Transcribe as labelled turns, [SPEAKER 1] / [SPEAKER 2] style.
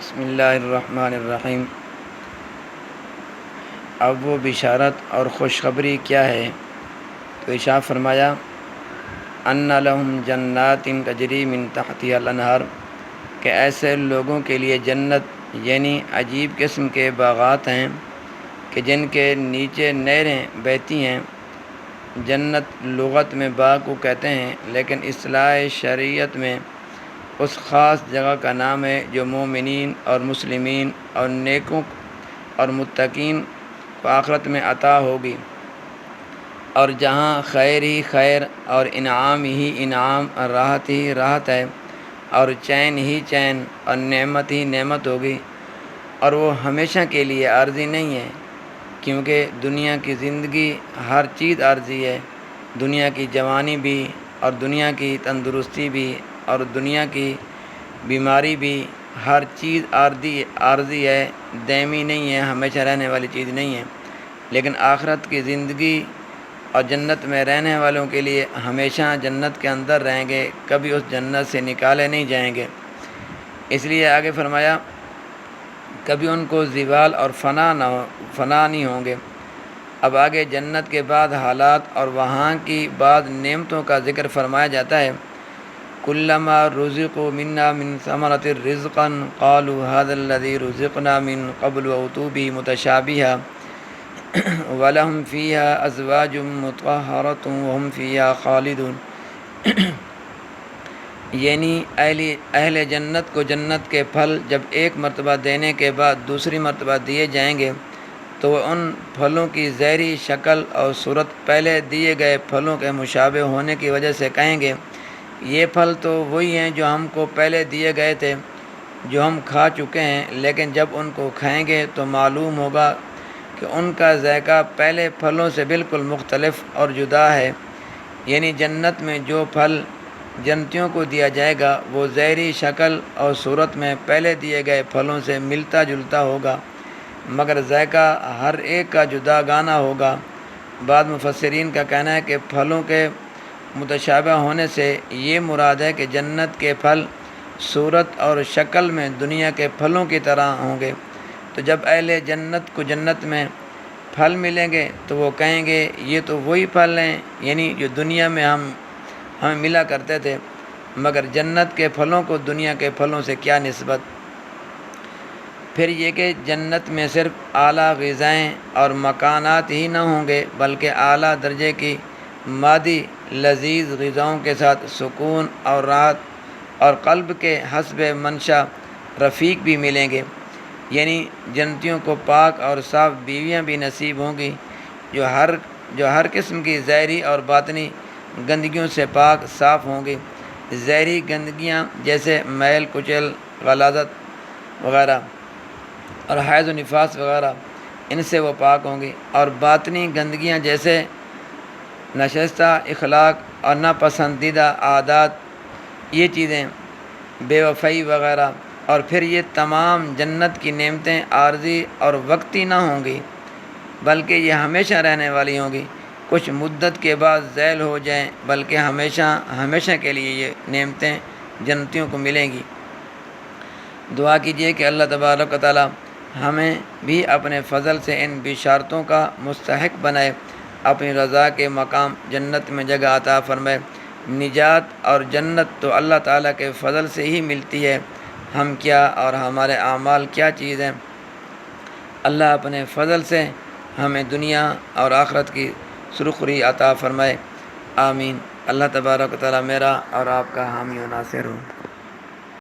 [SPEAKER 1] بسم اللہ الرحمن الرحیم۔ اب وہ بشارت اور خوشخبری کیا ہے؟ تو ارشاد فرمایا ان لہم جنات تجری من تحتها الانہار، کہ ایسے لوگوں کے لیے جنت یعنی عجیب قسم کے باغات ہیں کہ جن کے نیچے نہریں بہتی ہیں۔ جنت لغت میں باغ کو کہتے ہیں، لیکن اصطلاح شریعت میں اس خاص جگہ کا نام ہے جو مومنین اور مسلمین اور نیکوں اور متقین کو آخرت میں عطا ہوگی، اور جہاں خیر ہی خیر اور انعام ہی انعام اور راحت ہی راحت ہے، اور چین ہی چین اور نعمت ہی نعمت ہوگی، اور وہ ہمیشہ کے لیے عارضی نہیں ہے، کیونکہ دنیا کی زندگی ہر چیز عارضی ہے۔ دنیا کی جوانی بھی، اور دنیا کی تندرستی بھی، اور دنیا کی بیماری بھی، ہر چیز عارضی ہے، دائمی نہیں ہے، ہمیشہ رہنے والی چیز نہیں ہے۔ لیکن آخرت کی زندگی اور جنت میں رہنے والوں کے لیے ہمیشہ جنت کے اندر رہیں گے، کبھی اس جنت سے نکالے نہیں جائیں گے۔ اس لیے آگے فرمایا کبھی ان کو زوال اور فنا نہیں ہوں گے۔ اب آگے جنت کے بعد حالات اور وہاں کی بعض نعمتوں کا ذکر فرمایا جاتا ہے۔ کلما رزقوا منا من ثمرۃ رزقا قالوا هذا الذي رزقنا من قبل واتوا به متشابها ولهم فيها ازواج مطهرة وهم فيها خالدون۔ یعنی اہل جنت کو جنت کے پھل جب ایک مرتبہ دینے کے بعد دوسری مرتبہ دیے جائیں گے تو وہ ان پھلوں کی ظاہری شکل اور صورت پہلے دیے گئے پھلوں کے مشابہ ہونے کی وجہ سے کہیں گے یہ پھل تو وہی ہیں جو ہم کو پہلے دیے گئے تھے، جو ہم کھا چکے ہیں، لیکن جب ان کو کھائیں گے تو معلوم ہوگا کہ ان کا ذائقہ پہلے پھلوں سے بالکل مختلف اور جدا ہے۔ یعنی جنت میں جو پھل جنتیوں کو دیا جائے گا وہ ظاہری شکل اور صورت میں پہلے دیے گئے پھلوں سے ملتا جلتا ہوگا، مگر ذائقہ ہر ایک کا جدا گانا ہوگا۔ بعض مفسرین کا کہنا ہے کہ پھلوں کے متشابہ ہونے سے یہ مراد ہے کہ جنت کے پھل صورت اور شکل میں دنیا کے پھلوں کی طرح ہوں گے۔ تو جب اہل جنت کو جنت میں پھل ملیں گے تو وہ کہیں گے یہ تو وہی پھل ہیں، یعنی جو دنیا میں ہمیں ملا کرتے تھے، مگر جنت کے پھلوں کو دنیا کے پھلوں سے کیا نسبت۔ پھر یہ کہ جنت میں صرف اعلیٰ غذائیں اور مکانات ہی نہ ہوں گے، بلکہ اعلیٰ درجے کی مادی لذیذ غذاؤں کے ساتھ سکون اور راحت اور قلب کے حسب منشا رفیق بھی ملیں گے۔ یعنی جنتیوں کو پاک اور صاف بیویاں بھی نصیب ہوں گی جو ہر قسم کی ظاہری اور باطنی گندگیوں سے پاک صاف ہوں گی۔ ظاہری گندگیاں جیسے میل کچل غلاظت وغیرہ اور حیض و نفاس وغیرہ، ان سے وہ پاک ہوں گی، اور باطنی گندگیاں جیسے نشستہ اخلاق اور ناپسندیدہ عادات، یہ چیزیں بے وفائی وغیرہ۔ اور پھر یہ تمام جنت کی نعمتیں عارضی اور وقتی نہ ہوں گی، بلکہ یہ ہمیشہ رہنے والی ہوں گی، کچھ مدت کے بعد زائل ہو جائیں، بلکہ ہمیشہ کے لیے یہ نعمتیں جنتیوں کو ملیں گی۔ دعا کیجئے کہ اللہ تبارک و تعالی ہمیں بھی اپنے فضل سے ان بشارتوں کا مستحق بنائے، اپنی رضا کے مقام جنت میں جگہ عطا فرمائے۔ نجات اور جنت تو اللہ تعالیٰ کے فضل سے ہی ملتی ہے، ہم کیا اور ہمارے اعمال کیا چیز ہیں۔ اللہ اپنے فضل سے ہمیں دنیا اور آخرت کی سرخری عطا فرمائے، آمین۔ اللہ تبارک و تعالیٰ میرا اور آپ کا حامی و ناصر ہو۔